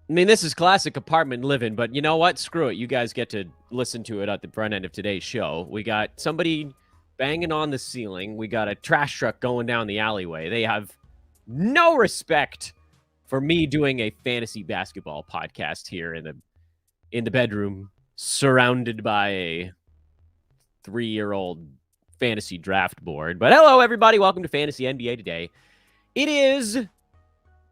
I mean, this is classic apartment living, but you know what? Screw it. You guys get to listen to it at the front end of today's show. We got somebody banging on the ceiling. We got a trash truck going down the alleyway. They have no respect for me doing a fantasy basketball podcast here in the bedroom, surrounded by a 3-year-old fantasy draft board. But hello, everybody. Welcome to Fantasy NBA Today. It is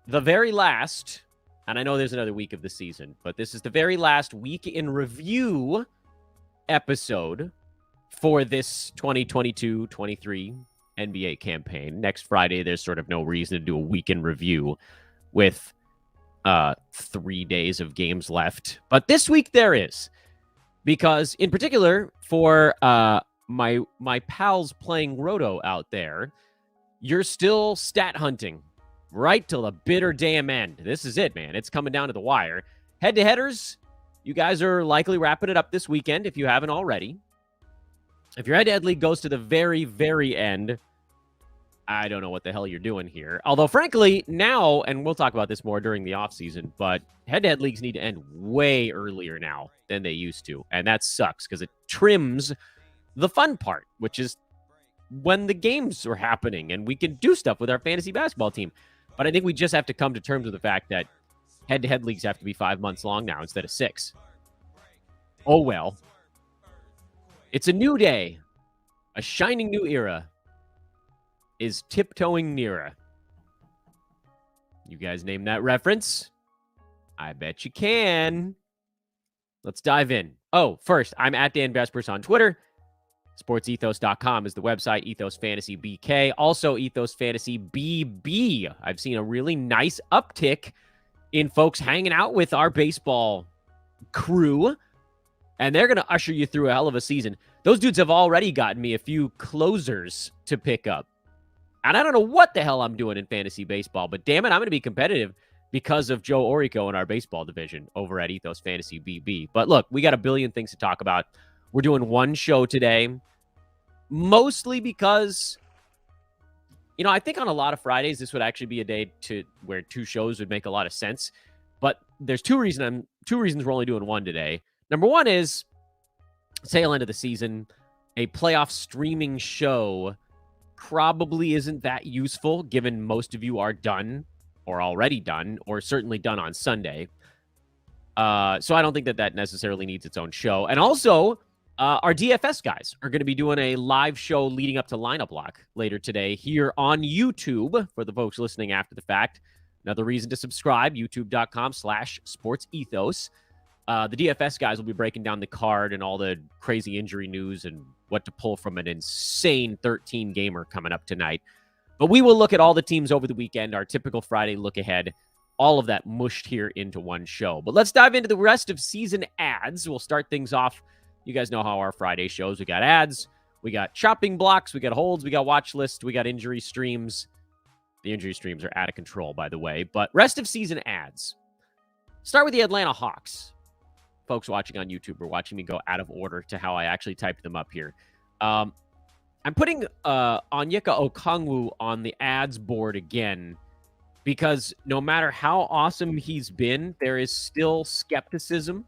the very last, and I know there's another week of the season, but this is the very last week in review episode for this 2022-23 NBA campaign. Next Friday, there's sort of no reason to do a week in review with 3 days of games left. But this week there is, because in particular for my pals playing Roto out there, you're still stat hunting right till the bitter damn end. This is it, man. It's coming down to the wire. Head-to-headers, you guys are likely wrapping it up this weekend if you haven't already. If your head-to-head league goes to the very, very end, I don't know what the hell you're doing here. Although, frankly, now, and we'll talk about this more during the offseason, but head-to-head leagues need to end way earlier now than they used to. And that sucks because it trims the fun part, which is when the games are happening and we can do stuff with our fantasy basketball team. But I think we just have to come to terms with the fact that head-to-head leagues have to be 5 months long now instead of 6. Oh, well. It's a new day. A shining new era is tiptoeing nearer. You guys name that reference? I bet you can. Let's dive in. Oh, first, I'm at Dan Vespers on Twitter. SportsEthos.com is the website, Ethos Fantasy BK. Also, Ethos Fantasy BB. I've seen a really nice uptick in folks hanging out with our baseball crew, and they're going to usher you through a hell of a season. Those dudes have already gotten me a few closers to pick up. And I don't know what the hell I'm doing in fantasy baseball, but damn it, I'm going to be competitive because of Joe Orico in our baseball division over at Ethos Fantasy BB. But look, we got a billion things to talk about. We're doing one show today, mostly because, I think on a lot of Fridays, this would actually be a day where 2 shows would make a lot of sense. But there's two reasons we're only doing one today. Number one is tail end of the season. A playoff streaming show probably isn't that useful, given most of you are done or already done, or certainly done on Sunday. So I don't think that necessarily needs its own show. And also, our DFS guys are going to be doing a live show leading up to lineup lock later today here on YouTube for the folks listening after the fact. Another reason to subscribe, youtube.com/sportsethos. The DFS guys will be breaking down the card and all the crazy injury news and what to pull from an insane 13-gamer coming up tonight. But we will look at all the teams over the weekend, our typical Friday look ahead, all of that mushed here into one show. But let's dive into the rest of season ads. We'll start things off. You guys know how our Friday shows. We got ads, we got chopping blocks, we got holds, we got watch lists, we got injury streams. The injury streams are out of control, by the way. But rest of season ads. Start with the Atlanta Hawks. Folks watching on YouTube are watching me go out of order to how I actually typed them up here. I'm putting Onyeka Okongwu on the ads board again because no matter how awesome he's been, there is still skepticism.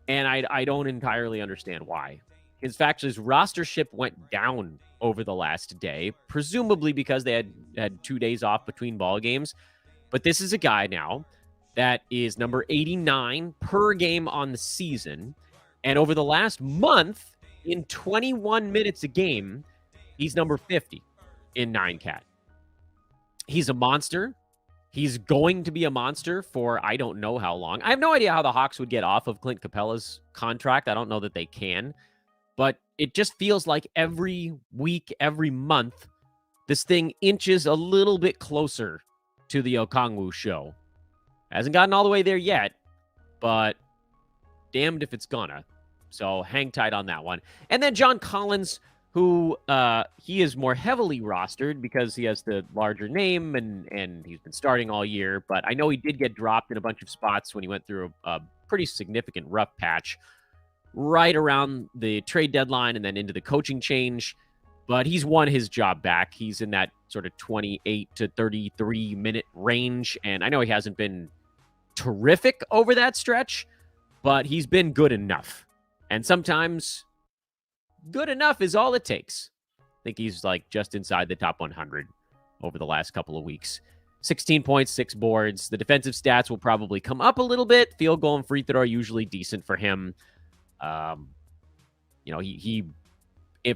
And I don't entirely understand why. In fact, his rostership went down over the last day, presumably because they had 2 days off between ball games. But this is a guy now that is number 89 per game on the season. And over the last month, in 21 minutes a game, he's number 50 in 9-cat. He's a monster. He's going to be a monster for I don't know how long. I have no idea how the Hawks would get off of Clint Capella's contract. I don't know that they can. But it just feels like every week, every month, this thing inches a little bit closer to the Okongwu show. Hasn't gotten all the way there yet, but damned if it's gonna. So hang tight on that one. And then John Collins, who he is more heavily rostered because he has the larger name and he's been starting all year. But I know he did get dropped in a bunch of spots when he went through a pretty significant rough patch right around the trade deadline and then into the coaching change. But he's won his job back. He's in that sort of 28 to 33 minute range. And I know he hasn't been terrific over that stretch, but he's been good enough. And sometimes good enough is all it takes. I think he's like just inside the top 100 over the last couple of weeks. 16 points, 6 boards. The defensive stats will probably come up a little bit. Field goal and free throw are usually decent for him. He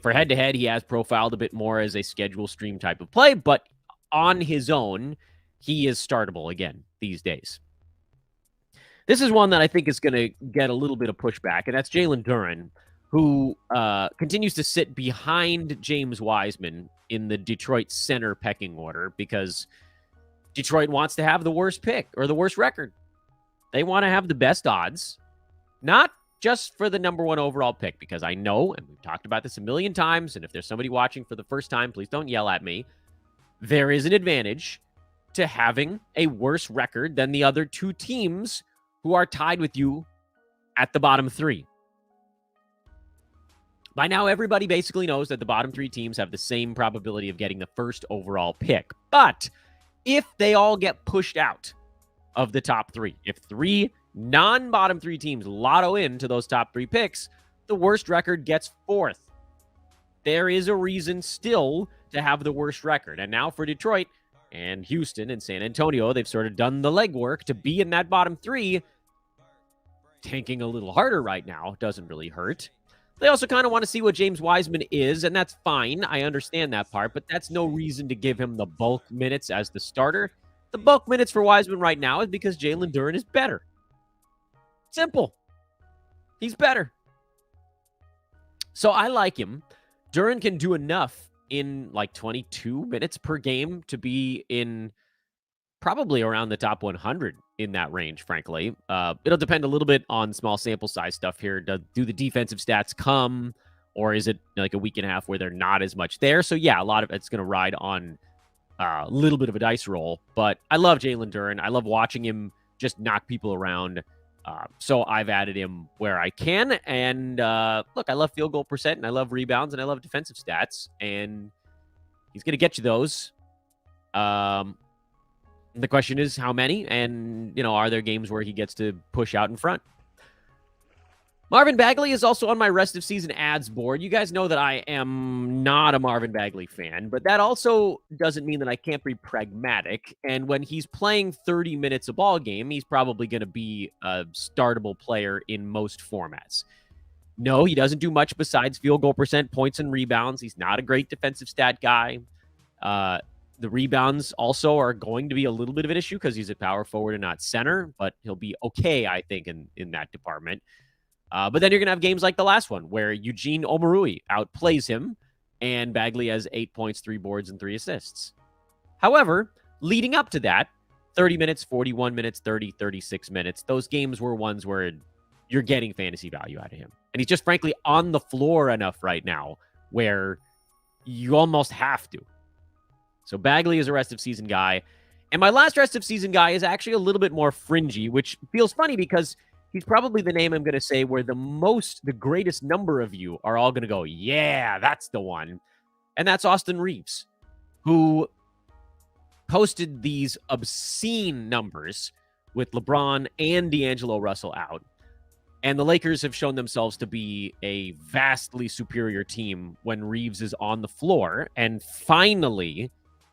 for head-to-head, he has profiled a bit more as a schedule stream type of play, but on his own, he is startable again these days. This is one that I think is going to get a little bit of pushback, and that's Jalen Duren, who continues to sit behind James Wiseman in the Detroit center pecking order because Detroit wants to have the worst pick or the worst record. They want to have the best odds, not just for the number 1 overall pick, because I know, and we've talked about this a million times, and if there's somebody watching for the first time, please don't yell at me. There is an advantage to having a worse record than the other 2 teams who are tied with you at the bottom 3. By now, everybody basically knows that the bottom 3 teams have the same probability of getting the first overall pick. But if they all get pushed out of the top 3, if 3 non-bottom 3 teams lotto into those top 3 picks, the worst record gets 4th. There is a reason still to have the worst record. And now for Detroit and Houston and San Antonio, they've sort of done the legwork to be in that bottom 3. Tanking a little harder right now doesn't really hurt. They also kind of want to see what James Wiseman is, and that's fine. I understand that part, but that's no reason to give him the bulk minutes as the starter. The bulk minutes for Wiseman right now is because Jalen Duren is better. Simple. He's better. So I like him. Duren can do enough in like 22 minutes per game to be in probably around the top 100 in that range, frankly. It'll depend a little bit on small sample size stuff here. Do the defensive stats come, or is it like a week and a half where they're not as much there? So yeah, a lot of it's going to ride on a little bit of a dice roll, but I love Jalen Duren. I love watching him just knock people around. So I've added him where I can. And look, I love field goal percent, and I love rebounds, and I love defensive stats, and he's going to get you those. The question is how many, and, are there games where he gets to push out in front? Marvin Bagley is also on my rest of season ads board. You guys know that I am not a Marvin Bagley fan, but that also doesn't mean that I can't be pragmatic. And when he's playing 30 minutes a ball game, he's probably going to be a startable player in most formats. No, he doesn't do much besides field goal percent, points, and rebounds. He's not a great defensive stat guy. The rebounds also are going to be a little bit of an issue because he's a power forward and not center, but he'll be okay, I think, in that department. But then you're going to have games like the last one where Eugene Omoruyi outplays him and Bagley has 8 points, 3 boards, and 3 assists. However, leading up to that, 30 minutes, 41 minutes, 30, 36 minutes, those games were ones where you're getting fantasy value out of him. And he's just frankly on the floor enough right now where you almost have to. So Bagley is a rest of season guy. And my last rest of season guy is actually a little bit more fringy, which feels funny because he's probably the name I'm going to say where the greatest number of you are all going to go, yeah, that's the one. And that's Austin Reeves, who posted these obscene numbers with LeBron and D'Angelo Russell out. And the Lakers have shown themselves to be a vastly superior team when Reeves is on the floor. And finally,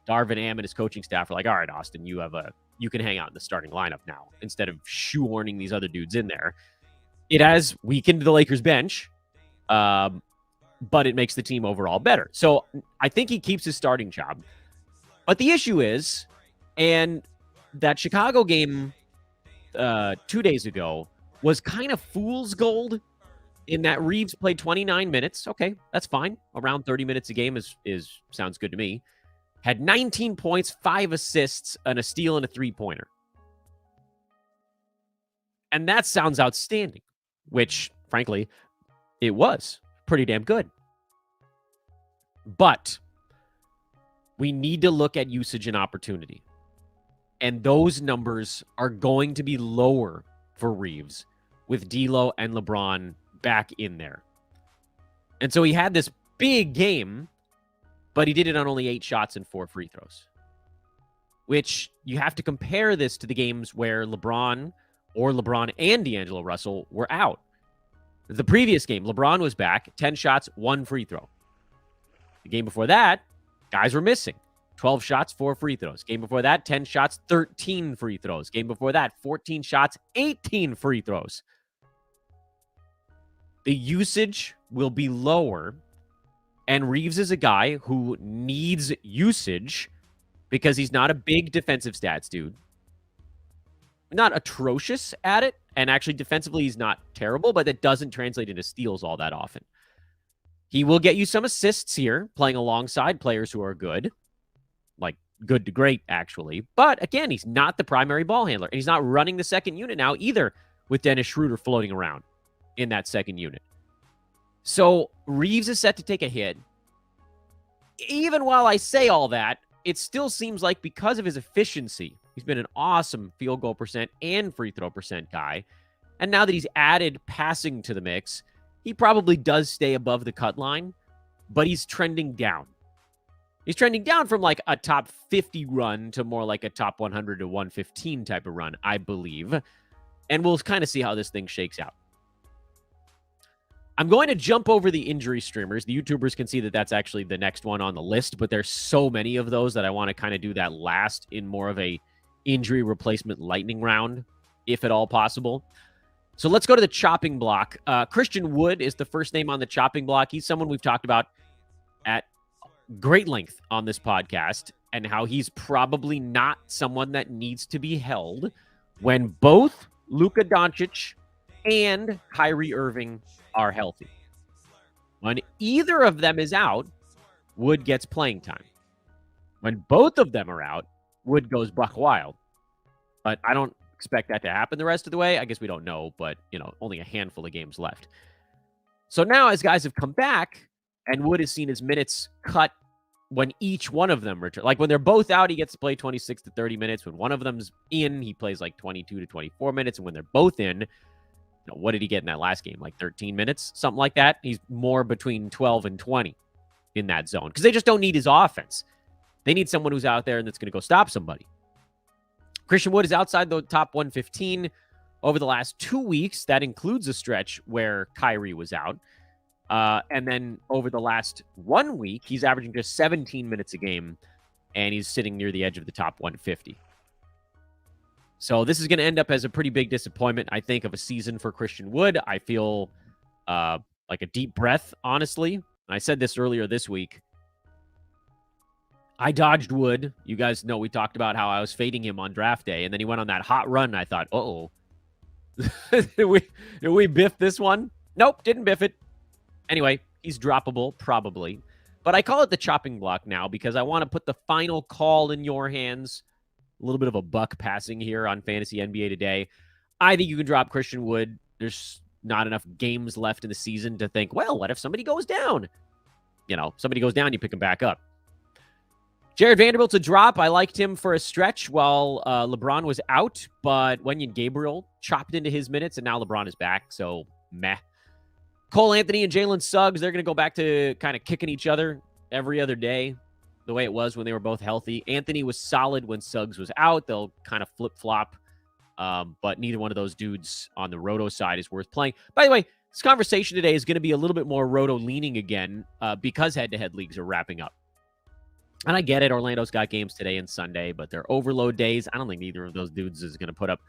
Darvin Ham and his coaching staff are like, all right, Austin, you can hang out in the starting lineup now instead of shoehorning these other dudes in there. It has weakened the Lakers bench, but it makes the team overall better. So I think he keeps his starting job. But the issue is, and that Chicago game 2 days ago was kind of fool's gold in that Reeves played 29 minutes. Okay, that's fine. Around 30 minutes a game is sounds good to me. Had 19 points, 5 assists, and a steal and a three-pointer. And that sounds outstanding, which, frankly, it was pretty damn good. But we need to look at usage and opportunity. And those numbers are going to be lower for Reeves with D'Lo and LeBron back in there. And so he had this big game, but he did it on only 8 shots and 4 free throws. which you have to compare this to the games where LeBron and D'Angelo Russell were out. The previous game, LeBron was back, 10 shots, 1 free throw. The game before that, guys were missing. 12 shots, 4 free throws. Game before that, 10 shots, 13 free throws. Game before that, 14 shots, 18 free throws. The usage will be lower, and Reeves is a guy who needs usage because he's not a big defensive stats dude. Not atrocious at it, and actually defensively he's not terrible, but that doesn't translate into steals all that often. He will get you some assists here, playing alongside players who are good. Like, good to great, actually. But, again, he's not the primary ball handler. And he's not running the second unit now either, with Dennis Schroeder floating around in that second unit. So, Reeves is set to take a hit. Even while I say all that, it still seems like because of his efficiency, he's been an awesome field goal percent and free throw percent guy. And now that he's added passing to the mix, he probably does stay above the cut line, but he's trending down. He's trending down from like a top 50 run to more like a top 100 to 115 type of run, I believe. And we'll kind of see how this thing shakes out. I'm going to jump over the injury streamers. The YouTubers can see that that's actually the next one on the list, but there's so many of those that I want to kind of do that last in more of a injury replacement lightning round, if at all possible. So let's go to the chopping block. Christian Wood is the first name on the chopping block. He's someone we've talked about at great length on this podcast and how he's probably not someone that needs to be held when both Luka Doncic and Kyrie Irving are healthy. When either of them is out, Wood gets playing time. When both of them are out, Wood goes buck wild. But I don't expect that to happen the rest of the way. I guess we don't know, but, only a handful of games left. So now as guys have come back and Wood has seen his minutes cut when each one of them return. Like when they're both out, he gets to play 26 to 30 minutes. When one of them's in, he plays like 22 to 24 minutes. And when they're both in, what did he get in that last game? Like 13 minutes, something like that. He's more between 12 and 20 in that zone because they just don't need his offense. They need someone who's out there and that's going to go stop somebody. Christian Wood is outside the top 115 over the last 2 weeks. That includes a stretch where Kyrie was out. And then over the last 1 week, he's averaging just 17 minutes a game, and he's sitting near the edge of the top 150. So this is going to end up as a pretty big disappointment, I think, of a season for Christian Wood. I feel like a deep breath, honestly. I said this earlier this week. I dodged Wood. You guys know we talked about how I was fading him on draft day, and then he went on that hot run, and I thought, uh-oh. did we biff this one? Nope, didn't biff it. Anyway, he's droppable, probably. But I call it the chopping block now because I want to put the final call in your hands. A little bit of a buck passing here on Fantasy NBA Today. I think you can drop Christian Wood. There's not enough games left in the season to think, well, what if somebody goes down? Somebody goes down, you pick him back up. Jared Vanderbilt's a drop. I liked him for a stretch while LeBron was out, but Wenyen Gabriel chopped into his minutes, and now LeBron is back, so meh. Cole Anthony and Jalen Suggs, they're going to go back to kind of kicking each other every other day, the way it was when they were both healthy. Anthony was solid when Suggs was out. They'll kind of flip-flop, but neither one of those dudes on the Roto side is worth playing. By the way, this conversation today is going to be a little bit more Roto-leaning again because head-to-head leagues are wrapping up. And I get it. Orlando's got games today and Sunday, but they're overload days. I don't think either of those dudes is going to put up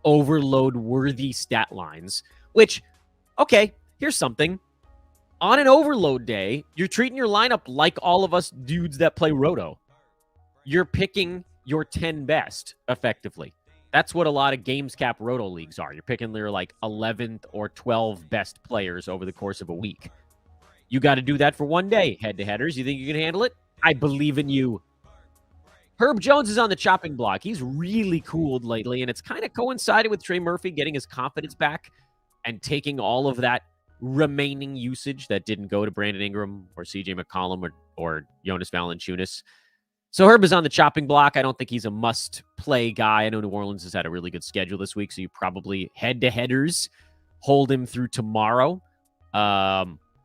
overload-worthy stat lines, which, okay, here's something. On an overload day, you're treating your lineup like all of us dudes that play Roto. You're picking your 10 best, effectively. That's what a lot of Games Cap Roto leagues are. You're picking their, 11th or 12 best players over the course of a week. You got to do that for one day, head-to-headers. You think you can handle it? I believe in you. Herb Jones is on the chopping block. He's really cooled lately, and it's kind of coincided with Trey Murphy getting his confidence back and taking all of that remaining usage that didn't go to Brandon Ingram or CJ McCollum or Jonas Valanciunas. So Herb is on the chopping block. I don't think he's a must-play guy. I know New Orleans has had a really good schedule this week, so you probably head-to-headers hold him through tomorrow.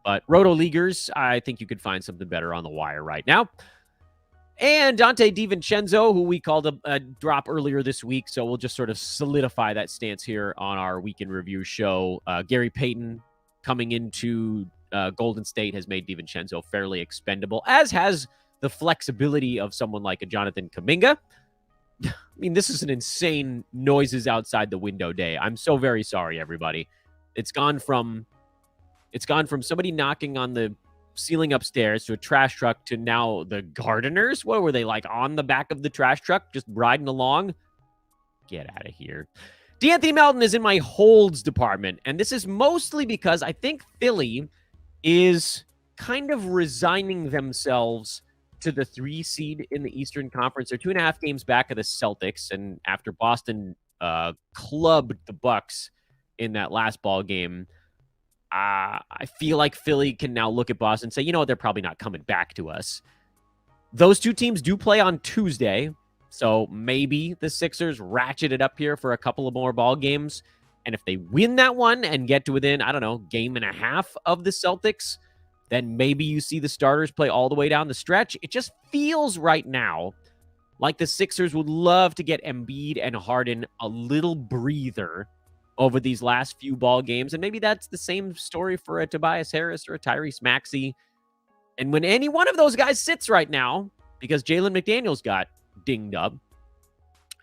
But Roto Leaguers, I think you could find something better on the wire right now. And Dante DiVincenzo, who we called a drop earlier this week. So we'll just sort of solidify that stance here on our weekend review show. Gary Payton coming into Golden State has made DiVincenzo fairly expendable, as has the flexibility of someone like a Jonathan Kuminga. I mean, this is an insane noises outside the window day. I'm so very sorry, everybody. It's gone from somebody knocking on the ceiling upstairs to a trash truck to now the gardeners. What were they, like, on the back of the trash truck just riding along? Get out of here. D'Anthony Melton is in my holds department, and this is mostly because I think Philly is kind of resigning themselves to the 3 seed in the Eastern Conference. They're 2.5 games back of the Celtics, and after Boston clubbed the Bucks in that last ball game, I feel like Philly can now look at Boston and say, you know what, they're probably not coming back to us. Those 2 teams do play on Tuesday, so maybe the Sixers ratchet it up here for a couple of more ball games. And if they win that one and get to within, I don't know, 1.5 games of the Celtics, then maybe you see the starters play all the way down the stretch. It just feels right now like the Sixers would love to get Embiid and Harden a little breather over these last few ball games. And maybe that's the same story for a Tobias Harris or a Tyrese Maxey. And when any one of those guys sits right now, because Jalen McDaniels got dinged up,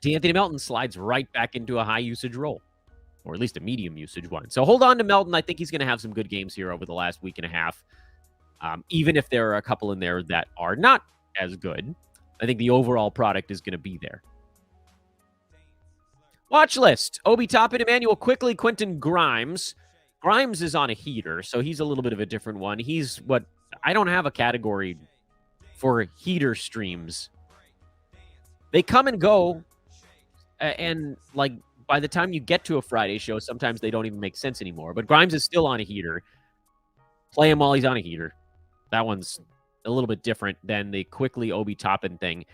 D'Anthony Melton slides right back into a high usage role, or at least a medium usage one. So hold on to Melton. I think he's going to have some good games here over the last week and a half. Even if there are a couple in there that are not as good, I think the overall product is going to be there. Watch list. Obi Toppin, Emmanuel Quickley, Quentin Grimes. Grimes is on a heater, so he's a little bit of a different one. He's what I don't have a category for heater streams. They come and go, and like by the time you get to a Friday show, sometimes they don't even make sense anymore. But Grimes is still on a heater. Play him while he's on a heater. That one's a little bit different than the Quickley Obi Toppin thing.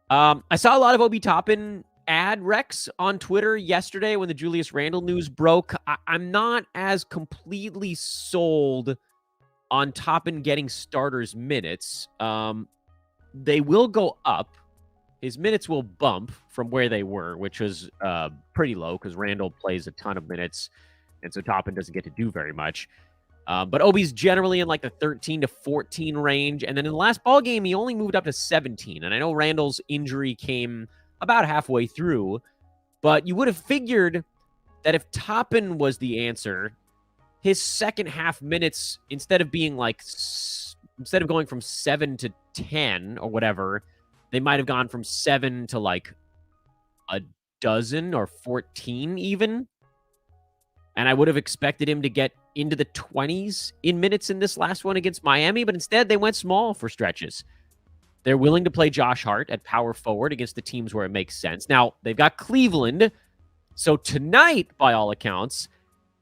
I saw a lot of Obi Toppin ad recs on Twitter yesterday when the Julius Randle news broke. I'm not as completely sold on Toppin getting starters minutes. They will go up. His minutes will bump from where they were, which was pretty low because Randle plays a ton of minutes, and so Toppin doesn't get to do very much. But Obi's generally in like the 13 to 14 range. And then in the last ball game, he only moved up to 17. And I know Randle's injury came about halfway through, but you would have figured that if Toppin was the answer, his second half minutes, instead of going from 7 to 10 or whatever, they might have gone from 7 to like a dozen or 14 even. And I would have expected him to get into the 20s in minutes in this last one against Miami, but instead they went small for stretches. They're willing to play Josh Hart at power forward against the teams where it makes sense. Now, they've got Cleveland, so tonight, by all accounts,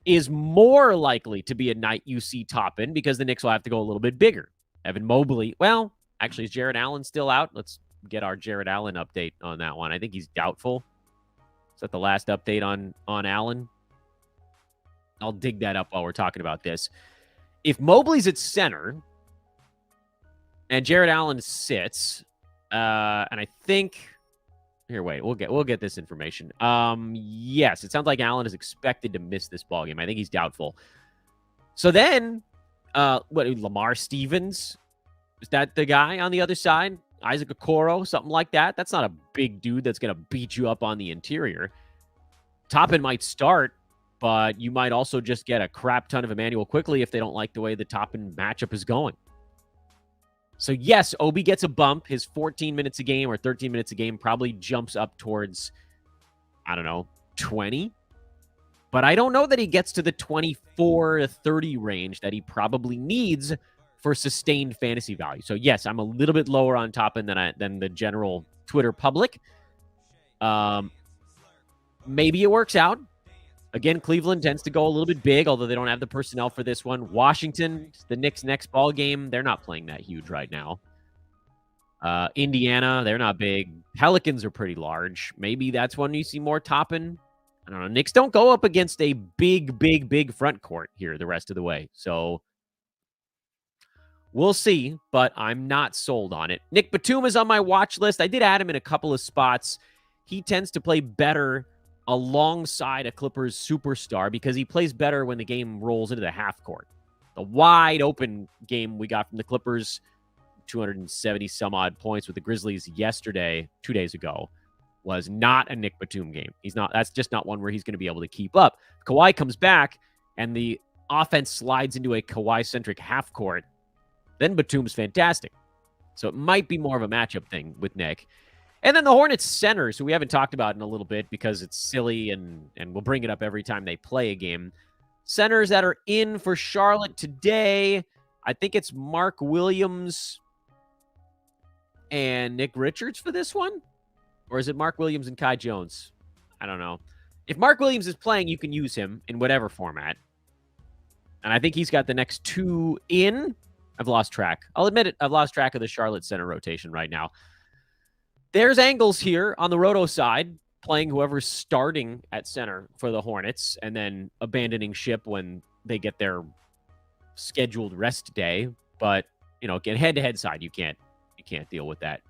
is more likely to be a night you see Toppin because the Knicks will have to go a little bit bigger. Evan Mobley, well, actually, is Jarrett Allen still out? Let's get our Jarrett Allen update on that one. I think he's doubtful. Is that the last update on Allen? I'll dig that up while we're talking about this. If Mobley's at center and Jarrett Allen sits, and I think here, wait, we'll get this information. Yes, it sounds like Allen is expected to miss this ballgame. I think he's doubtful. So then, Lamar Stevens, is that the guy on the other side? Isaac Okoro, something like that. That's not a big dude that's going to beat you up on the interior. Toppin might start, but you might also just get a crap ton of Emmanuel Quickley if they don't like the way the Toppin matchup is going. So yes, Obi gets a bump. His 14 minutes a game or 13 minutes a game probably jumps up towards, 20. But I don't know that he gets to the 24 to 30 range that he probably needs for sustained fantasy value. So yes, I'm a little bit lower on Toppin than the general Twitter public. Maybe it works out. Again, Cleveland tends to go a little bit big, although they don't have the personnel for this one. Washington, the Knicks' next ball game, they're not playing that huge right now. Indiana, they're not big. Pelicans are pretty large. Maybe that's when you see more Toppin. I don't know. Knicks don't go up against a big front court here the rest of the way. So We'll see, but I'm not sold on it. Nick Batum is on my watch list. I did add him in a couple of spots. He tends to play better alongside a Clippers superstar because he plays better when the game rolls into the half court. The wide open game we got from the Clippers, 270 some odd points with the Grizzlies yesterday, 2 days ago, was not a Nick Batum game. That's just not one where he's going to be able to keep up. Kawhi comes back and the offense slides into a Kawhi-centric half court. Then Batum's fantastic. So it might be more of a matchup thing with Nick. And then the Hornets centers, who we haven't talked about in a little bit because it's silly and we'll bring it up every time they play a game. Centers that are in for Charlotte today, I think it's Mark Williams and Nick Richards for this one? Or is it Mark Williams and Kai Jones? I don't know. If Mark Williams is playing, you can use him in whatever format. And I think he's got the next two in. I've lost track. I'll admit it. I've lost track of the Charlotte center rotation right now. There's Angles here on the Roto side, playing whoever's starting at center for the Hornets and then abandoning ship when they get their scheduled rest day. But, again, head-to-head side, you can't deal with that.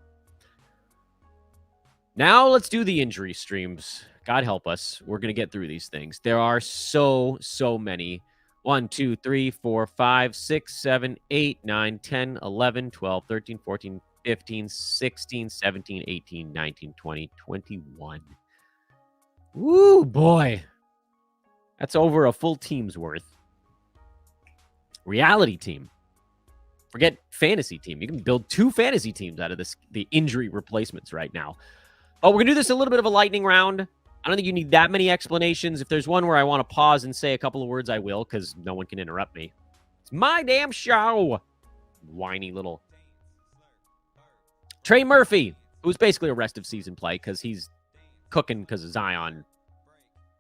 Now let's do the injury streams. God help us. We're going to get through these things. There are so many. 1, 2, 3, 4, 5, 6, 7, 8, 9, 10, 11, 12, 13, 14, 15, 16, 17, 18, 19, 20, 21. Woo, boy. That's over a full team's worth. Reality team. Forget fantasy team. You can build 2 fantasy teams out of the injury replacements right now. But we're going to do this a little bit of a lightning round. I don't think you need that many explanations. If there's one where I want to pause and say a couple of words, I will, because no one can interrupt me. It's my damn show. Whiny little. Trey Murphy, who's basically a rest of season play because he's cooking because of Zion.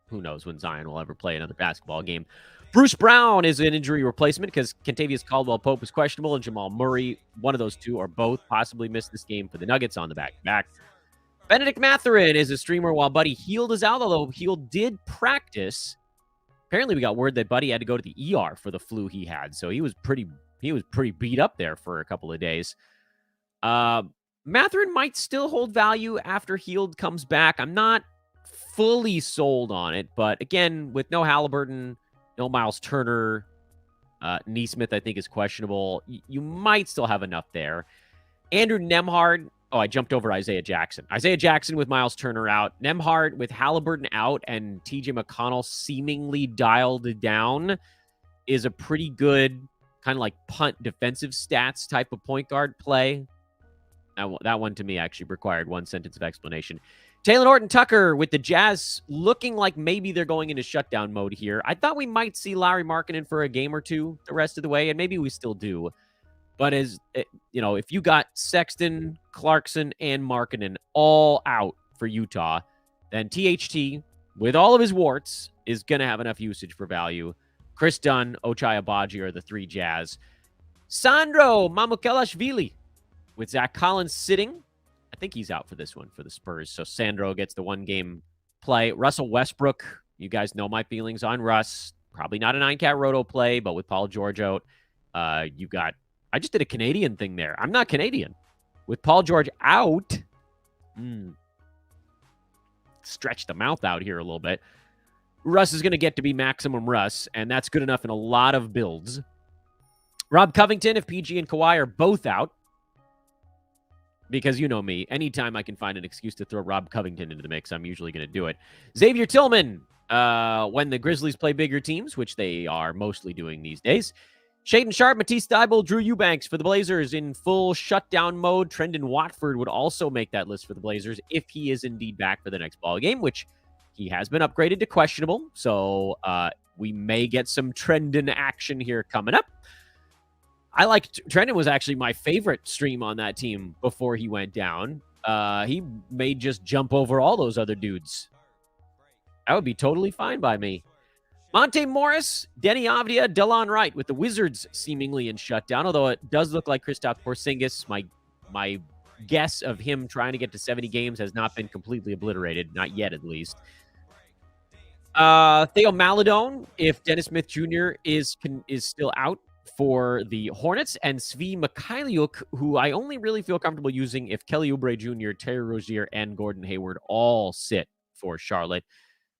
Who knows when Zion will ever play another basketball game. Bruce Brown is an injury replacement because Kentavious Caldwell-Pope is questionable and Jamal Murray, one of those two, or both, possibly missed this game for the Nuggets on the back-to-back. Benedict Mathurin is a streamer while Buddy Hield is out, although Hield did practice. Apparently, we got word that Buddy had to go to the ER for the flu he had, so he was pretty beat up there for a couple of days. Mathurin might still hold value after Hield comes back. I'm not fully sold on it, but again, with no Halliburton, no Miles Turner, Nesmith, I think, is questionable. You might still have enough there. Andrew Nembhard. Oh, I jumped over Isaiah Jackson. Isaiah Jackson with Miles Turner out. Nembhard with Halliburton out and TJ McConnell seemingly dialed down is a pretty good kind of like punt defensive stats type of point guard play. That one to me actually required one sentence of explanation. Taylor Horton-Tucker with the Jazz looking like maybe they're going into shutdown mode here. I thought we might see Lauri Markkanen for a game or two the rest of the way, and maybe we still do. But if you got Sexton, Clarkson, and Markkanen all out for Utah, then THT, with all of his warts, is going to have enough usage for value. Chris Dunn, Ochai Agbaji are the 3 Jazz. Sandro Mamukelashvili with Zach Collins sitting. I think he's out for this one for the Spurs. So Sandro gets the 1-game play. Russell Westbrook, you guys know my feelings on Russ. Probably not a 9-cat roto play, but with Paul George out, you got... I just did a Canadian thing there. I'm not Canadian. With Paul George out, stretch the mouth out here a little bit. Russ is going to get to be maximum Russ, and that's good enough in a lot of builds. Rob Covington, if PG and Kawhi are both out, because you know me, anytime I can find an excuse to throw Rob Covington into the mix, I'm usually going to do it. Xavier Tillman, when the Grizzlies play bigger teams, which they are mostly doing these days. Shaedon Sharpe, Matisse Thybulle, Drew Eubanks for the Blazers in full shutdown mode. Trendon Watford would also make that list for the Blazers if he is indeed back for the next ball game, which he has been upgraded to questionable. So we may get some Trendon action here coming up. I like Trendon was actually my favorite stream on that team before he went down. He may just jump over all those other dudes. That would be totally fine by me. Monte Morris, Denny Avdia, Delon Wright with the Wizards seemingly in shutdown, although it does look like Kristaps Porzingis. My guess of him trying to get to 70 games has not been completely obliterated, not yet at least. Theo Maledon, if Dennis Smith Jr. is still out, for the Hornets, and Svi Mikhailiuk, who I only really feel comfortable using if Kelly Oubre Jr., Terry Rozier, and Gordon Hayward all sit for Charlotte,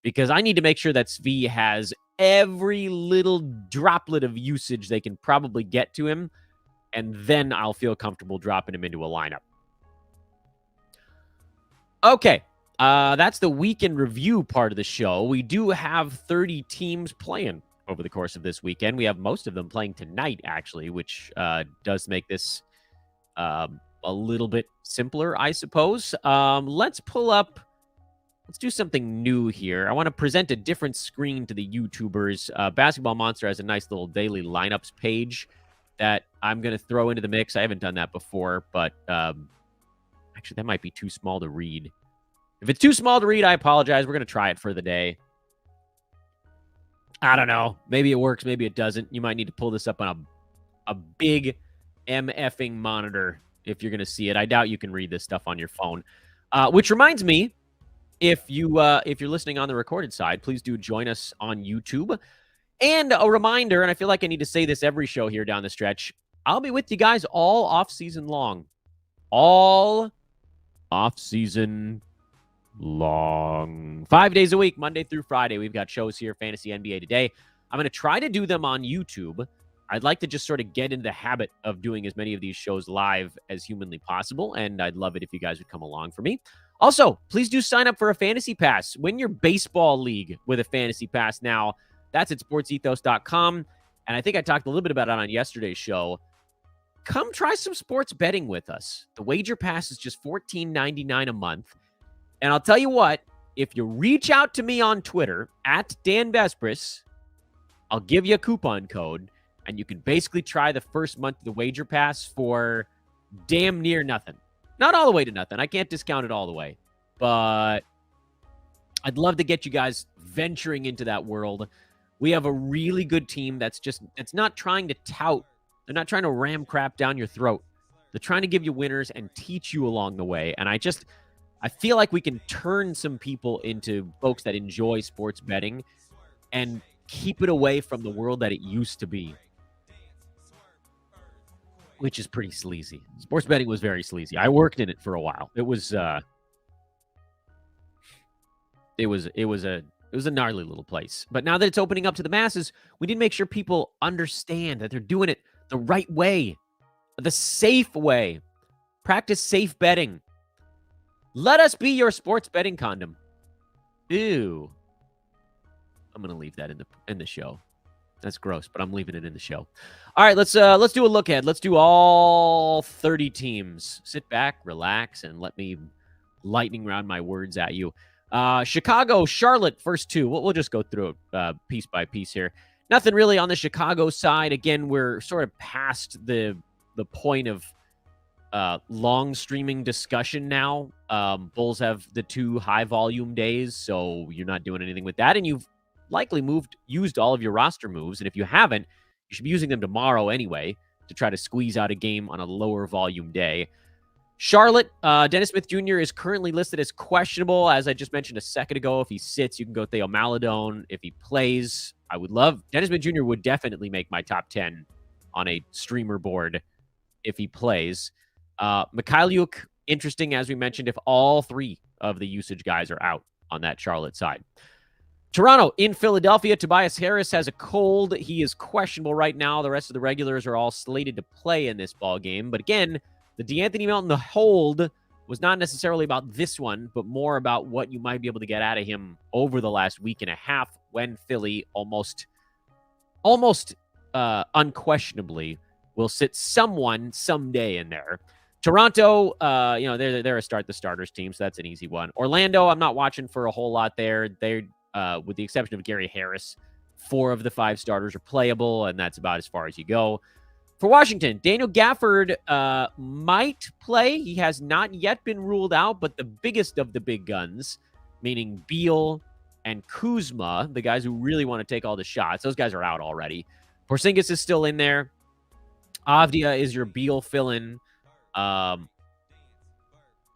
because I need to make sure that Svi has every little droplet of usage they can probably get to him, and then I'll feel comfortable dropping him into a lineup. Okay, that's the weekend review part of the show. We do have 30 teams playing over the course of this weekend. We have most of them playing tonight, actually, which does make this a little bit simpler, I suppose. Let's do something new here. I want to present a different screen to the YouTubers. Basketball Monster has a nice little daily lineups page that I'm going to throw into the mix. I haven't done that before, but actually, that might be too small to read. If it's too small to read, I apologize. We're going to try it for the day. I don't know. Maybe it works. Maybe it doesn't. You might need to pull this up on a big MFing monitor if you're going to see it. I doubt you can read this stuff on your phone. Which reminds me, if you're listening on the recorded side, please do join us on YouTube. And a reminder, and I feel like I need to say this every show here down the stretch, I'll be with you guys all off-season long. All off-season long. 5 days a week, Monday through Friday. We've got shows here, Fantasy NBA Today. I'm going to try to do them on YouTube. I'd like to just sort of get into the habit of doing as many of these shows live as humanly possible, and I'd love it if you guys would come along for me. Also, please do sign up for a Fantasy Pass. Win your baseball league with a Fantasy Pass now. That's at sportsethos.com, and I think I talked a little bit about it on yesterday's show. Come try some sports betting with us. The Wager Pass is just $14.99 a month. And I'll tell you what, if you reach out to me on Twitter, at Dan Vespris, I'll give you a coupon code, and you can basically try the first month of the Wager Pass for damn near nothing. Not all the way to nothing. I can't discount it all the way. But I'd love to get you guys venturing into that world. We have a really good team that's not trying to tout. They're not trying to ram crap down your throat. They're trying to give you winners and teach you along the way. And I feel like we can turn some people into folks that enjoy sports betting and keep it away from the world that it used to be, which is pretty sleazy. Sports betting was very sleazy. I worked in it for a while. It was a gnarly little place. But now that it's opening up to the masses, we need to make sure people understand that they're doing it the right way, the safe way. Practice safe betting. Let us be your sports betting condom. Ew. I'm going to leave that in the show. That's gross, but I'm leaving it in the show. All right, let's do a look ahead. Let's do all 30 teams. Sit back, relax, and let me lightning round my words at you. Chicago, Charlotte, first two. We'll just go through it piece by piece here. Nothing really on the Chicago side. Again, we're sort of past the point of long streaming discussion now. Bulls have the 2 high volume days, so you're not doing anything with that, and you've likely used all of your roster moves, and if you haven't, you should be using them tomorrow anyway to try to squeeze out a game on a lower volume day. Charlotte, Dennis Smith Jr. is currently listed as questionable. As I just mentioned a second ago, if he sits, you can go Theo Maledon. If he plays, I would love... Dennis Smith Jr. would definitely make my top 10 on a streamer board if he plays. Mikhailiuk, interesting, as we mentioned, if all 3 of the usage guys are out on that Charlotte side. Toronto in Philadelphia. Tobias Harris has a cold. He is questionable right now. The rest of the regulars are all slated to play in this ball game. But again, the DeAnthony Melton, the hold, was not necessarily about this one, but more about what you might be able to get out of him over the last week and a half when Philly almost unquestionably will sit someone someday in there. Toronto, they're a start the starters team, so that's an easy one. Orlando, I'm not watching for a whole lot there. They're with the exception of Gary Harris, 4 of the 5 starters are playable, and that's about as far as you go. For Washington, Daniel Gafford might play. He has not yet been ruled out, but the biggest of the big guns, meaning Beal and Kuzma, the guys who really want to take all the shots, those guys are out already. Porzingis is still in there. Avdia is your Beal fill-in. I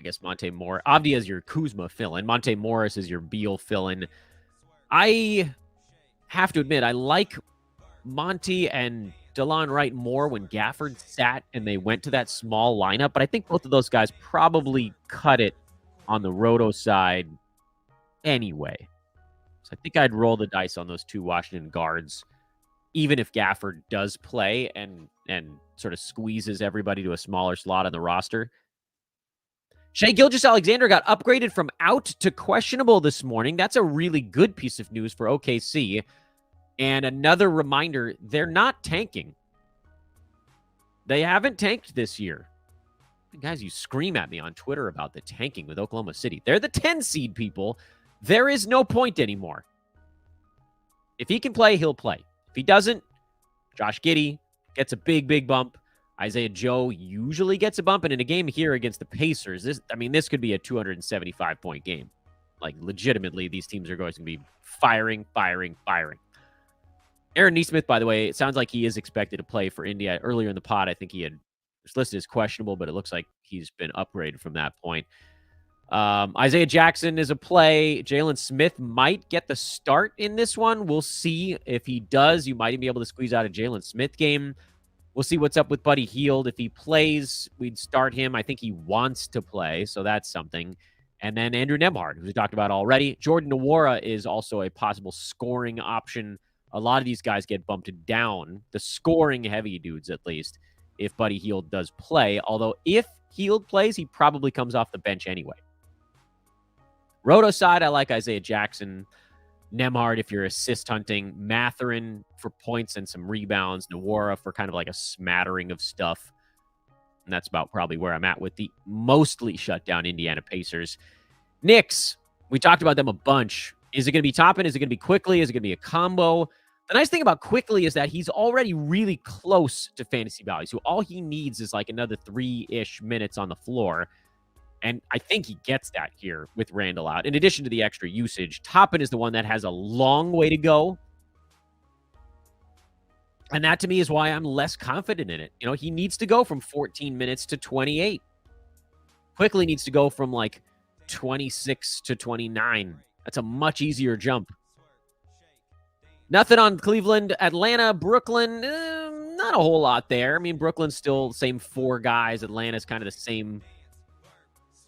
guess Monte Morris. Avdia is your Kuzma fill-in. Monte Morris is your Beal fill-in. I have to admit, I like Monty and DeLon Wright more when Gafford sat and they went to that small lineup, but I think both of those guys probably cut it on the Roto side anyway. So I think I'd roll the dice on those two Washington guards, even if Gafford does play and sort of squeezes everybody to a smaller slot on the roster. Shai Gilgeous-Alexander got upgraded from out to questionable this morning. That's a really good piece of news for OKC. And another reminder, they're not tanking. They haven't tanked this year. Guys, you scream at me on Twitter about the tanking with Oklahoma City. They're the 10 seed people. There is no point anymore. If he can play, he'll play. If he doesn't, Josh Giddey gets a big bump. Isaiah Joe usually gets a bump. And in a game here against the Pacers, this could be a 275-point game. Like, legitimately, these teams are going to be firing. Aaron Nesmith, by the way, it sounds like he is expected to play for India. Earlier in the pod, I think he was listed as questionable, but it looks like he's been upgraded from that point. Isaiah Jackson is a play. Jalen Smith might get the start in this one. We'll see. If he does, you might even be able to squeeze out a Jalen Smith game. We'll see what's up with Buddy Hield. If he plays, we'd start him. I think he wants to play, so that's something. And then Andrew Nembhard, who we talked about already. Jordan Nwora is also a possible scoring option. A lot of these guys get bumped down, the scoring-heavy dudes at least, if Buddy Hield does play. Although if Hield plays, he probably comes off the bench anyway. Roto side, I like Isaiah Jackson. Nembhard if you're assist hunting. Mathurin for points and some rebounds. Nwora for kind of like a smattering of stuff. And that's about probably where I'm at with the mostly shut down Indiana Pacers. Knicks, we talked about them a bunch. Is it going to be Toppin? Is it going to be Quickly? Is it going to be a combo? The nice thing about Quickly is that he's already really close to fantasy value. So all he needs is like another 3-ish minutes on the floor. And I think he gets that here with Randall out. In addition to the extra usage, Toppin is the one that has a long way to go. And that to me is why I'm less confident in it. You know, he needs to go from 14 minutes to 28. Quickly needs to go from like 26 to 29. That's a much easier jump. Nothing on Cleveland, Atlanta, Brooklyn. Not a whole lot there. I mean, Brooklyn's still the same 4 guys. Atlanta's kind of the same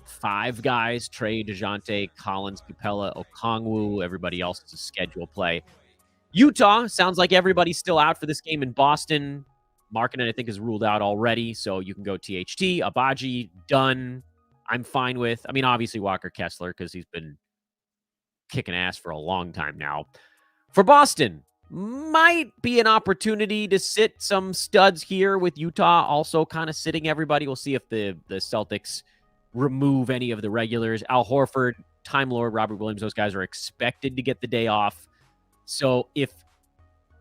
5 guys. Trey, DeJounte, Collins, Capella, Okongwu. Everybody else is a schedule play. Utah, sounds like everybody's still out for this game in Boston. Markkanen, I think, is ruled out already, so you can go THT, Abaji, Dunn. I'm fine with. I mean, obviously Walker Kessler, because he's been kicking ass for a long time now. For Boston, might be an opportunity to sit some studs here with Utah also kind of sitting everybody. We'll see if the Celtics remove any of the regulars. Al Horford, Time Lord, Robert Williams, those guys are expected to get the day off. So if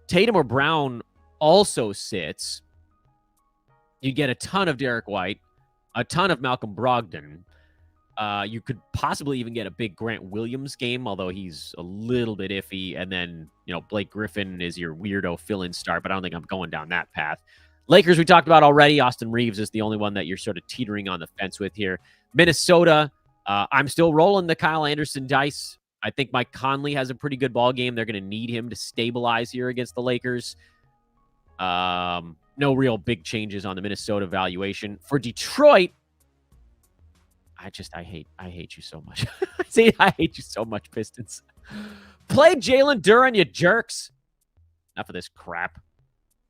Tatum or Brown also sits, you get a ton of Derek White, a ton of Malcolm Brogdon. You could possibly even get a big Grant Williams game, although he's a little bit iffy. And then, you know, Blake Griffin is your weirdo fill-in start, but I don't think I'm going down that path. Lakers, we talked about already. Austin Reeves is the only one that you're sort of teetering on the fence with here. Minnesota, I'm still rolling the Kyle Anderson dice. I think Mike Conley has a pretty good ball game. They're going to need him to stabilize here against the Lakers. No real big changes on the Minnesota valuation. For Detroit, I hate you so much. See, I hate you so much, Pistons. Play Jalen Duren, you jerks. Enough of this crap.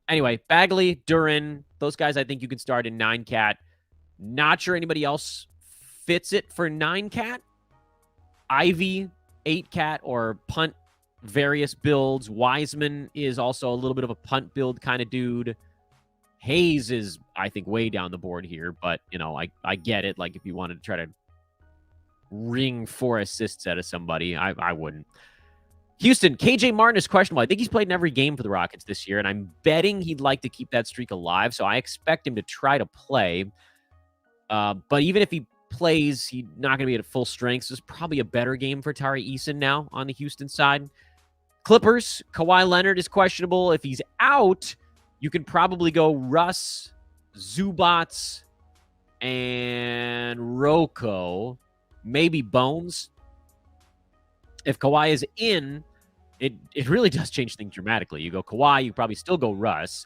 Anyway, Bagley, Duren, those guys I think you can start in 9-cat. Not sure anybody else fits it for 9-cat. Ivy, 8-cat or punt, various builds. Wiseman is also a little bit of a punt build kind of dude. Hayes is, I think, way down the board here, but, you know, I get it. Like, if you wanted to try to wring 4 assists out of somebody, I wouldn't. Houston, KJ Martin is questionable. I think he's played in every game for the Rockets this year, and I'm betting he'd like to keep that streak alive, so I expect him to try to play. But even if he plays, he's not going to be at full strength, so it's probably a better game for Tari Eason now on the Houston side. Clippers, Kawhi Leonard is questionable. If he's out, you could probably go Russ, Zubats, and Rocco, maybe Bones. If Kawhi is in, it really does change things dramatically. You go Kawhi, you probably still go Russ.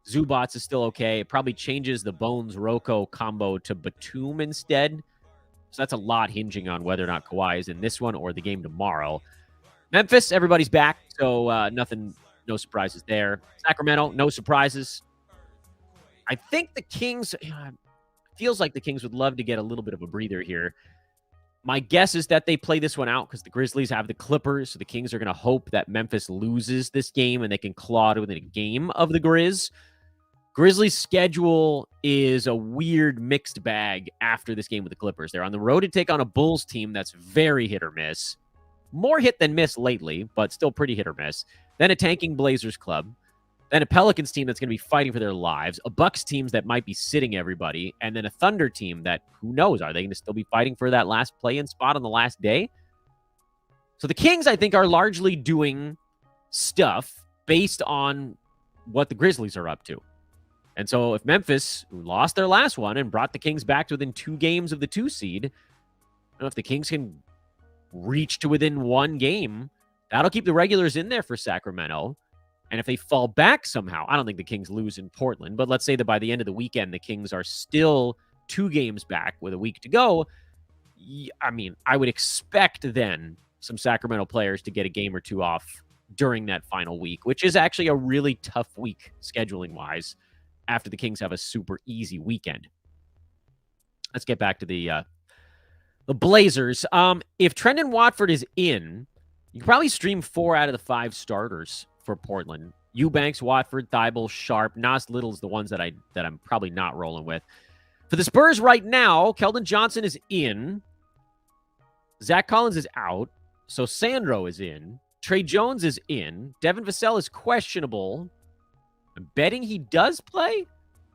Zubats is still okay. It probably changes the Bones Rocco combo to Batum instead. So that's a lot hinging on whether or not Kawhi is in this one or the game tomorrow. Memphis, everybody's back, so nothing, no surprises there. Sacramento, no surprises. I think the Kings, feels like the Kings would love to get a little bit of a breather here. My guess is that they play this one out because the Grizzlies have the Clippers, so the Kings are going to hope that Memphis loses this game and they can claw to within a game of the Grizz. Grizzlies' schedule is a weird mixed bag after this game with the Clippers. They're on the road to take on a Bulls team that's very hit or miss. More hit than miss lately, but still pretty hit or miss. Then a tanking Blazers club. Then a Pelicans team that's going to be fighting for their lives. A Bucks team that might be sitting everybody. And then a Thunder team that, who knows, are they going to still be fighting for that last play-in spot on the last day? So the Kings, I think, are largely doing stuff based on what the Grizzlies are up to. And so if Memphis, who lost their last one and brought the Kings back to within 2 games of the 2 seed, I don't know if the Kings can reach to within 1 game, that'll keep the regulars in there for Sacramento. And if they fall back somehow, I don't think the Kings lose in Portland, but let's say that by the end of the weekend, the Kings are still 2 games back with a week to go. I mean, I would expect then some Sacramento players to get a game or 2 off during that final week, which is actually a really tough week scheduling-wise after the Kings have a super easy weekend. Let's get back to the Blazers. If Trendon Watford is in, you can probably stream 4 out of the 5 starters for Portland. Eubanks, Watford, Thibault, Sharp. Nas Little's the ones that I'm probably not rolling with. For the Spurs right now, Keldon Johnson is in. Zach Collins is out. So Sandro is in. Trey Jones is in. Devin Vassell is questionable. I'm betting he does play,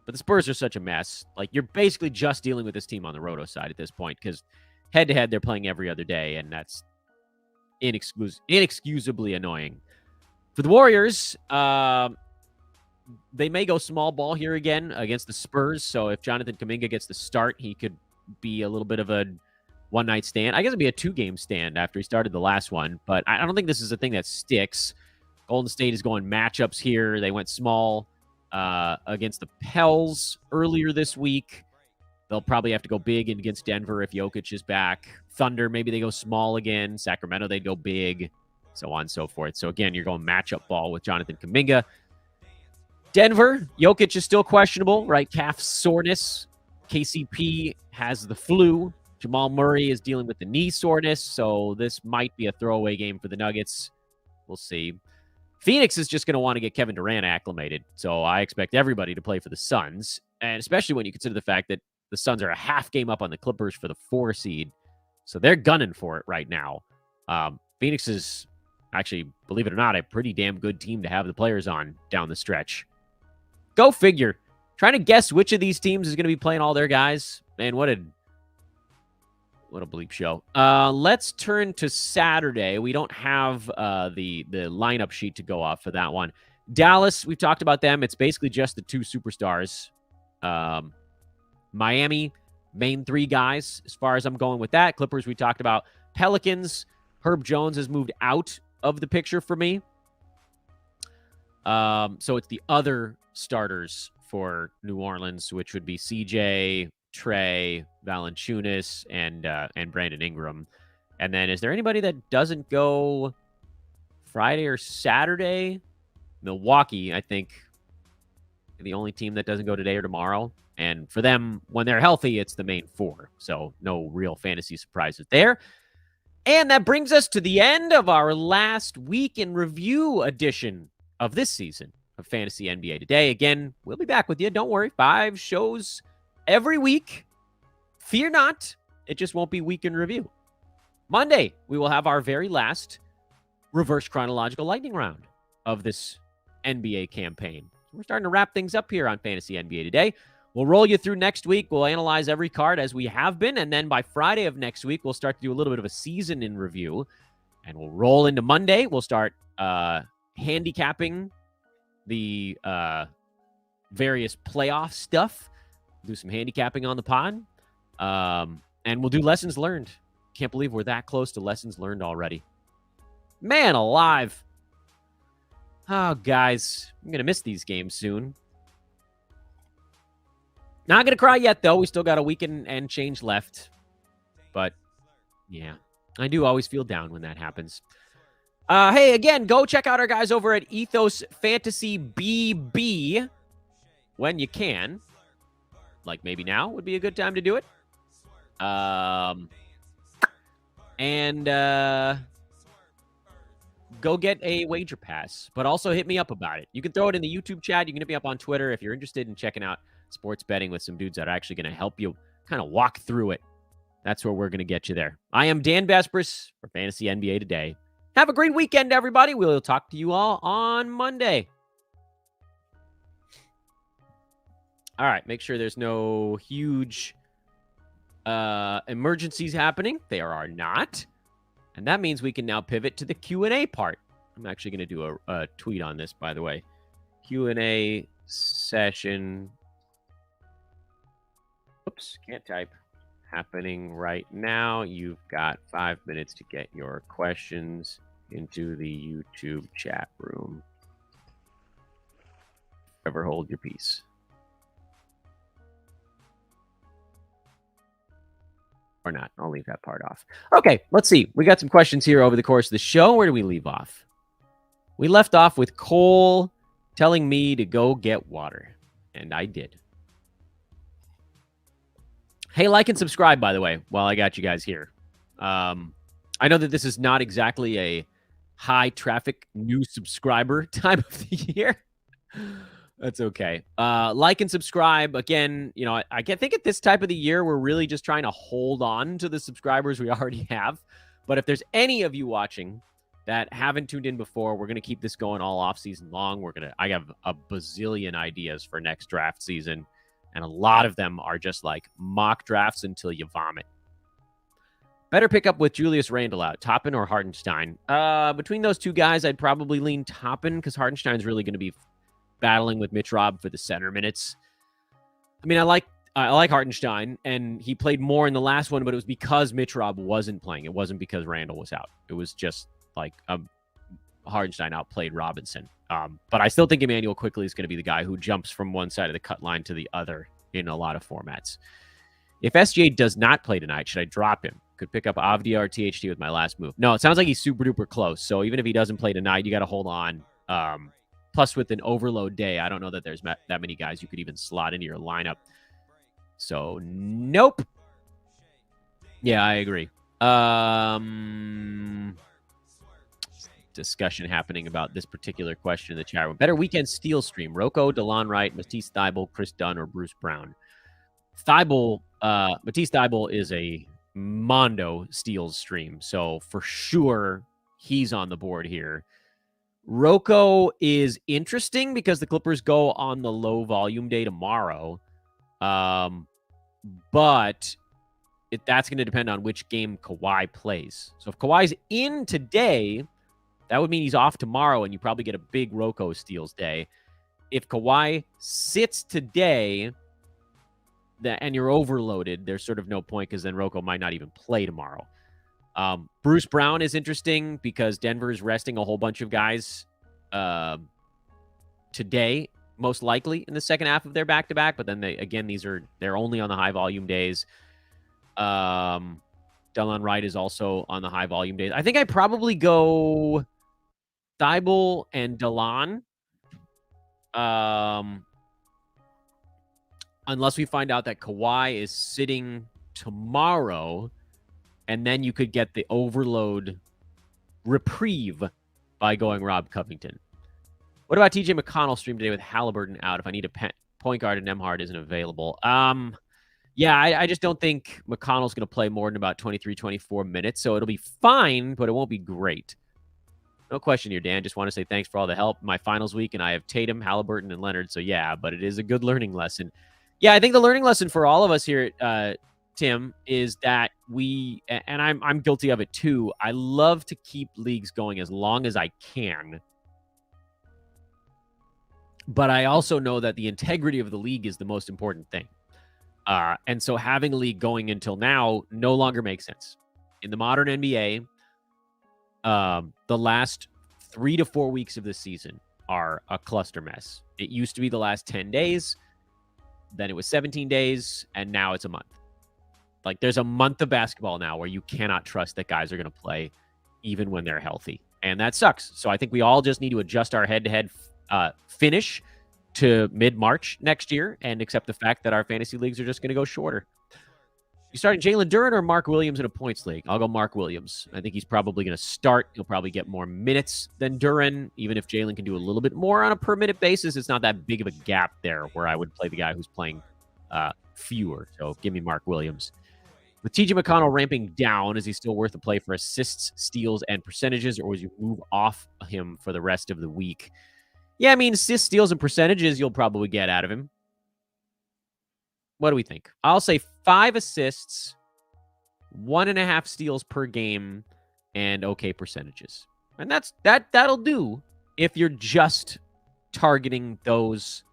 but the Spurs are such a mess. Like, you're basically just dealing with this team on the roto side at this point because head-to-head, they're playing every other day, and that's inexcusably annoying. For the Warriors, they may go small ball here again against the Spurs, so if Jonathan Kuminga gets the start, he could be a little bit of a one-night stand. I guess it'd be a 2-game stand after he started the last one, but I don't think this is a thing that sticks. Golden State is going matchups here. They went small against the Pels earlier this week. They'll probably have to go big against Denver if Jokic is back. Thunder, maybe they go small again. Sacramento, they'd go big, so on and so forth. So again, you're going matchup ball with Jonathan Kuminga. Denver, Jokic is still questionable, right? Calf soreness. KCP has the flu. Jamal Murray is dealing with the knee soreness, so this might be a throwaway game for the Nuggets. We'll see. Phoenix is just going to want to get Kevin Durant acclimated, so I expect everybody to play for the Suns, and especially when you consider the fact that the Suns are a half game up on the Clippers for the 4 seed, so they're gunning for it right now. Phoenix is actually, believe it or not, a pretty damn good team to have the players on down the stretch. Go figure. Trying to guess which of these teams is going to be playing all their guys. Man, what a bleep show. Let's turn to Saturday. We don't have the lineup sheet to go off for that one. Dallas, we've talked about them. It's basically just the 2 superstars. Miami, main 3 guys, as far as I'm going with that. Clippers, we talked about. Pelicans, Herb Jones has moved out of the picture for me. So it's the other starters for New Orleans, which would be CJ, Trey, Valanciunas, and Brandon Ingram. And then is there anybody that doesn't go Friday or Saturday? Milwaukee, I think, the only team that doesn't go today or tomorrow. And for them, when they're healthy, it's the main 4. So no real fantasy surprises there. And that brings us to the end of our last week in review edition of this season of Fantasy NBA Today. Again, we'll be back with you. Don't worry. 5 shows every week. Fear not. It just won't be week in review. Monday, we will have our very last reverse chronological lightning round of this NBA campaign. We're starting to wrap things up here on Fantasy NBA Today. We'll roll you through next week. We'll analyze every card as we have been. And then by Friday of next week, we'll start to do a little bit of a season in review. And we'll roll into Monday. We'll start handicapping the various playoff stuff. Do some handicapping on the pod. And we'll do lessons learned. Can't believe we're that close to lessons learned already. Man alive. Oh, guys, I'm going to miss these games soon. Not going to cry yet, though. We still got a week and change left. But, yeah, I do always feel down when that happens. Hey, again, go check out our guys over at Ethos Fantasy BB when you can. Like maybe now would be a good time to do it. Go get a wager pass, but also hit me up about it. You can throw it in the YouTube chat. You can hit me up on Twitter if you're interested in checking out sports betting with some dudes that are actually going to help you kind of walk through it. That's where we're going to get you there. I am Dan Vespris for Fantasy NBA Today. Have a great weekend, everybody. We'll talk to you all on Monday. All right, make sure there's no huge emergencies happening. There are not. And that means we can now pivot to the Q&A part. I'm actually going to do a tweet on this, by the way. Q&A session. Oops, can't type. Happening right now. You've got 5 minutes to get your questions into the YouTube chat room. Ever hold your peace. Or not. I'll leave that part off. Okay, let's see. We got some questions here over the course of the show. Where do we leave off? We left off with Cole telling me to go get water. And I did. Hey, like and subscribe, by the way, while I got you guys here. I know that this is not exactly a high traffic new subscriber time of the year. That's okay. Like and subscribe. Again, you know, I think at this type of the year, we're really just trying to hold on to the subscribers we already have. But if there's any of you watching that haven't tuned in before, we're going to keep this going all off season long. I have a bazillion ideas for next draft season. And a lot of them are just like mock drafts until you vomit. Better pick up with Julius Randle out, Toppin or Hartenstein. Between those two guys, I'd probably lean Toppin because Hartenstein's really going to be battling with Mitch Robb for the center minutes. I mean, I like Hartenstein, and he played more in the last one, but it was because Mitch Robb wasn't playing. It wasn't because Randle was out. It was just like Hartenstein outplayed Robinson. But I still think Emmanuel Quickley is going to be the guy who jumps from one side of the cut line to the other in a lot of formats. If SGA does not play tonight, should I drop him? Could pick up Avdia or THT with my last move. No, it sounds like he's super duper close. So even if he doesn't play tonight, you got to hold on. Plus, with an overload day, I don't know that there's that many guys you could even slot into your lineup. So, nope. Yeah, I agree. Discussion happening about this particular question in the chat room. Better weekend steal stream. Rocco, DeLon Wright, Matisse Thybulle, Chris Dunn, or Bruce Brown. Matisse Thybulle is a Mondo steals stream. So for sure, he's on the board here. Rocco is interesting because the Clippers go on the low volume day tomorrow. But that's going to depend on which game Kawhi plays. So if Kawhi's in today, that would mean he's off tomorrow, and you probably get a big Rocco steals day. If Kawhi sits today and you're overloaded, there's sort of no point because then Rocco might not even play tomorrow. Bruce Brown is interesting because Denver is resting a whole bunch of guys today, most likely in the second half of their back-to-back. But then they're only on the high volume days. DeLon Wright is also on the high volume days. I think I probably go Thybulle and DeLon. Unless we find out that Kawhi is sitting tomorrow, and then you could get the overload reprieve by going Rob Covington. What about TJ McConnell stream today with Halliburton out if I need a point guard and Nembhard isn't available? Yeah, I just don't think McConnell's going to play more than about 23, 24 minutes, so it'll be fine, but it won't be great. No question here, Dan. Just want to say thanks for all the help my finals week, and I have Tatum, Halliburton, and Leonard, so yeah, but it is a good learning lesson. Yeah, I think the learning lesson for all of us here, Tim, is that and I'm guilty of it too, I love to keep leagues going as long as I can. But I also know that the integrity of the league is the most important thing. And so having a league going until now no longer makes sense. In the modern NBA, the last 3 to 4 weeks of the season are a cluster mess. It used to be the last 10 days. then it was 17 days, and now it's a month. Like, there's a month of basketball now where you cannot trust that guys are going to play even when they're healthy. And that sucks. So I think we all just need to adjust our head-to-head finish to mid-March next year and accept the fact that our fantasy leagues are just going to go shorter. You starting Jalen Duren or Mark Williams in a points league? I'll go Mark Williams. I think he's probably going to start. He'll probably get more minutes than Duren. Even if Jalen can do a little bit more on a per-minute basis, it's not that big of a gap there where I would play the guy who's playing fewer. So give me Mark Williams. With TJ McConnell ramping down, is he still worth a play for assists, steals, and percentages, or would you move off him for the rest of the week? Yeah, I mean, assists, steals, and percentages you'll probably get out of him. What do we think? I'll say 5 assists, 1.5 steals per game, and okay percentages. And that'll do if you're just targeting those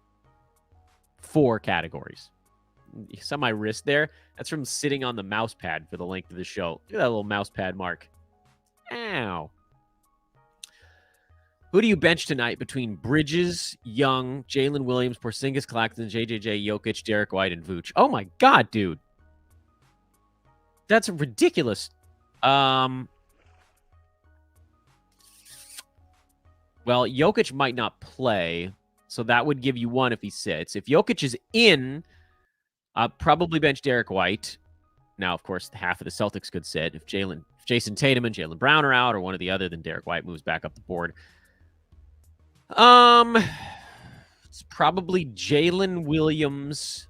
4 categories. You saw my wrist there? That's from sitting on the mouse pad for the length of the show. Look at that little mouse pad mark. Ow. Who do you bench tonight between Bridges, Young, Jalen Williams, Porzingis, Claxton, JJJ, Jokic, Derek White, and Vooch? Oh my God, dude. That's ridiculous. Well, Jokic might not play, so that would give you 1 if he sits. If Jokic is in, I'll probably bench Derek White. Now, of course, half of the Celtics could sit. If Jason Tatum and Jaylen Brown are out or one or the other, then Derek White moves back up the board. It's probably Jalen Williams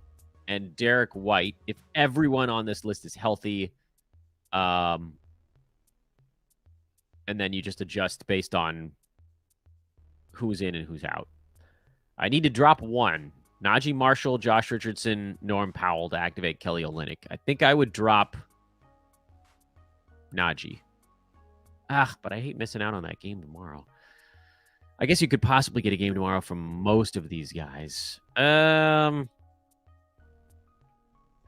and Derek White if everyone on this list is healthy. And then you just adjust based on who's in and who's out. I need to drop 1. Najee Marshall, Josh Richardson, Norm Powell to activate Kelly Olynyk. I think I would drop Najee. But I hate missing out on that game tomorrow. I guess you could possibly get a game tomorrow from most of these guys. Yeah,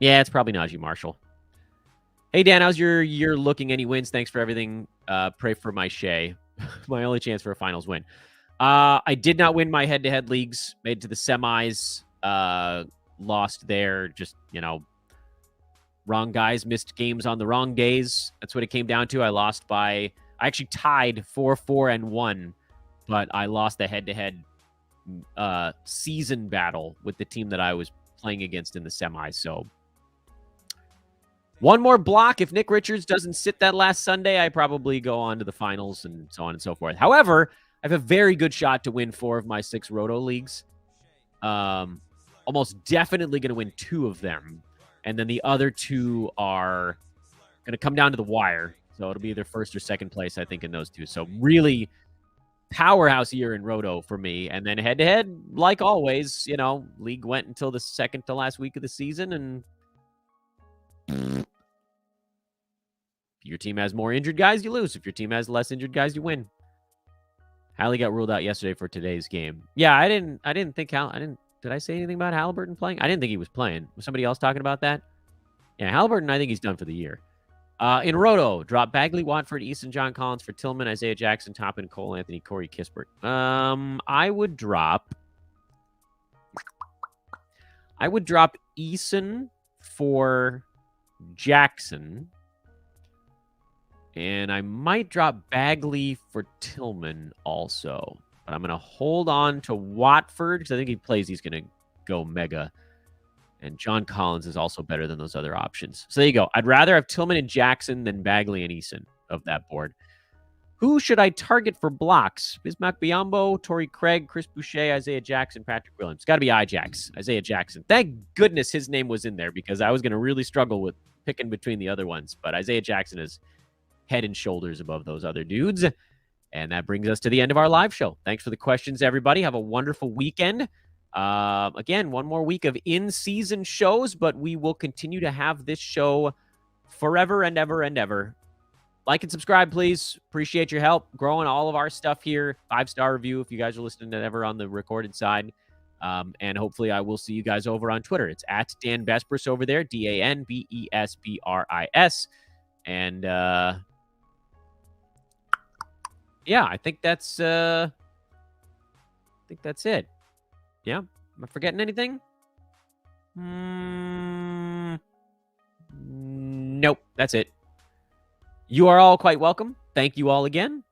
it's probably Najee Marshall. Hey, Dan, how's your year looking? Any wins? Thanks for everything. Pray for my Shea. My only chance for a finals win. I did not win my head-to-head leagues. Made it to the semis. Lost there. Just, wrong guys missed games on the wrong days. That's what it came down to. I actually tied 4-4-1, but I lost the head-to-head season battle with the team that I was playing against in the semis. So 1 more block. If Nick Richards doesn't sit that last Sunday, I probably go on to the finals and so on and so forth. However, I have a very good shot to win 4 of my 6 Roto leagues. Almost definitely going to win 2 of them. And then the other 2 are going to come down to the wire. So it'll be either first or second place, I think, in those 2. So really powerhouse year in Roto for me. And then head-to-head, like always, league went until the second to last week of the season. And if your team has more injured guys, you lose. If your team has less injured guys, you win. Hallie got ruled out yesterday for today's game. Yeah, I didn't think did I say anything about Halliburton playing? I didn't think he was playing. Was somebody else talking about that? Yeah, Halliburton, I think he's done for the year. In Roto, drop Bagley, Watford, Easton, John Collins for Tillman, Isaiah Jackson, Toppin, Cole Anthony, Corey Kispert. I would drop Eason for Jackson. And I might drop Bagley for Tillman also. But I'm going to hold on to Watford because I think he's going to go mega. And John Collins is also better than those other options. So there you go. I'd rather have Tillman and Jackson than Bagley and Eason of that board. Who should I target for blocks? Bismack Biyombo, Torrey Craig, Chris Boucher, Isaiah Jackson, Patrick Williams. Got to be Ijax, Isaiah Jackson. Thank goodness his name was in there because I was going to really struggle with picking between the other ones. But Isaiah Jackson is head and shoulders above those other dudes. And that brings us to the end of our live show. Thanks for the questions, everybody. Have a wonderful weekend. Again, 1 more week of in-season shows, but we will continue to have this show forever and ever and ever. Like and subscribe, please. Appreciate your help growing all of our stuff here. 5-star review if you guys are listening to ever on the recorded side. And hopefully I will see you guys over on Twitter. It's at Dan Besbris over there, DanBesbris. And yeah, I think that's it. Yeah. Am I forgetting anything? Nope, that's it. You are all quite welcome. Thank you all again.